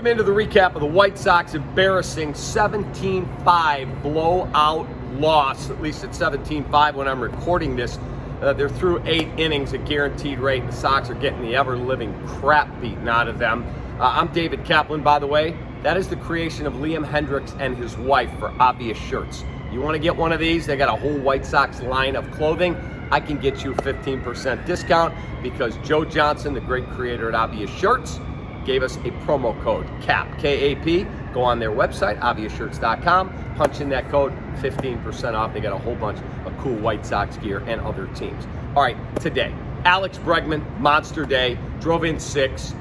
Welcome into the recap of the White Sox embarrassing 17-5 blowout loss. At least it's 17-5 when I'm recording this. They're through 8 innings at guaranteed rate. The Sox are getting the ever-living crap beaten out of them. I'm David Kaplan, by the way. That is the creation of Liam Hendriks and his wife for Obvious Shirts. You want to get one of these? They got a whole White Sox line of clothing. I can get you a 15% discount because Joe Johnson, the great creator at Obvious Shirts, gave us a promo code, KAP, K-A-P. Go on their website, obviousshirts.com, punch in that code, 15% off. They got a whole bunch of cool White Sox gear and other teams. All right, today, Alex Bregman, monster day, drove in 6.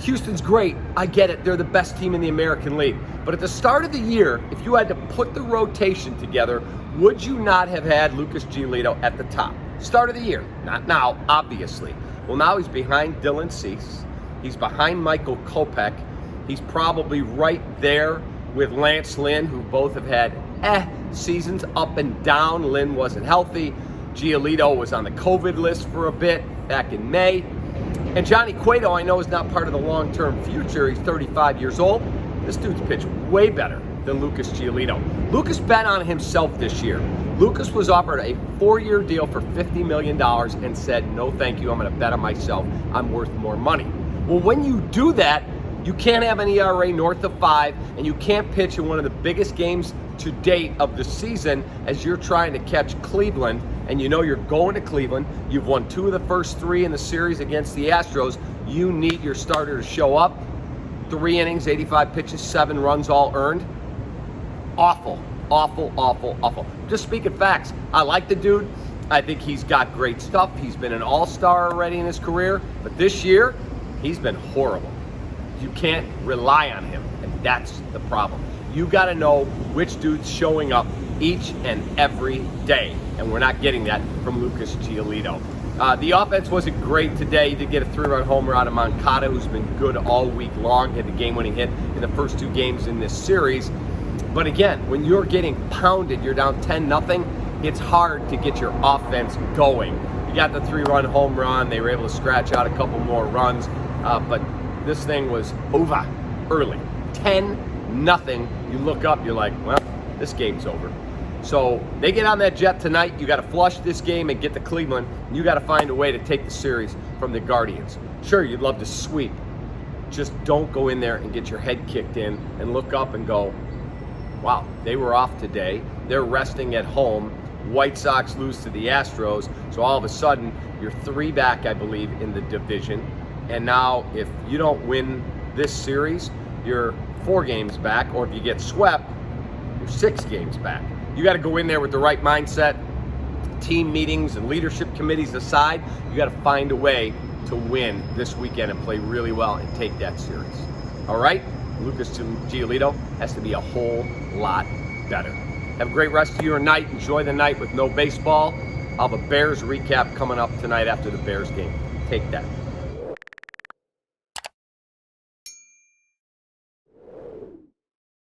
Houston's great, I get it, they're the best team in the American League. But at the start of the year, if you had to put the rotation together, would you not have had Lucas Giolito at the top? Start of the year, not now, obviously. Well, now he's behind Dylan Cease. He's behind Michael Kopech. He's probably right there with Lance Lynn, who both have had seasons up and down. Lynn wasn't healthy. Giolito was on the COVID list for a bit back in May. And Johnny Cueto, I know, is not part of the long-term future. He's 35 years old. This dude's pitched way better than Lucas Giolito. Lucas bet on himself this year. Lucas was offered a 4-year deal for $50 million and said, no thank you, I'm going to bet on myself. I'm worth more money. Well, when you do that, you can't have an ERA north of 5, and you can't pitch in one of the biggest games to date of the season as you're trying to catch Cleveland, and you know you're going to Cleveland. You've won 2 of the first 3 in the series against the Astros. You need your starter to show up. 3 innings, 85 pitches, 7 runs all earned. Awful, awful, awful, awful. Just speaking facts. I like the dude. I think he's got great stuff. He's been an all-star already in his career, but this year, he's been horrible. You can't rely on him, and that's the problem. You got to know which dude's showing up each and every day, and we're not getting that from Lucas Giolito. The offense wasn't great today. He did get a 3-run homer out of Moncada, who's been good all week long, had the game-winning hit in the first 2 games in this series. But again, when you're getting pounded, you're down 10-0, it's hard to get your offense going. You got the 3-run home run. They were able to scratch out a couple more runs. But this thing was over early. 10-0. You look up, you're like, well, this game's over. So they get on that jet tonight. You got to flush this game and get to Cleveland. You got to find a way to take the series from the Guardians. Sure, you'd love to sweep. Just don't go in there and get your head kicked in and look up and go, wow, they were off today. They're resting at home. White Sox lose to the Astros. So all of a sudden, you're 3 back, I believe, in the division. And now, if you don't win this series, you're 4 games back, or if you get swept, you're 6 games back. You got to go in there with the right mindset. Team meetings and leadership committees aside, you got to find a way to win this weekend and play really well and take that series. All right? Lucas Giolito has to be a whole lot better. Have a great rest of your night. Enjoy the night with no baseball. I'll have a Bears recap coming up tonight after the Bears game. Take that.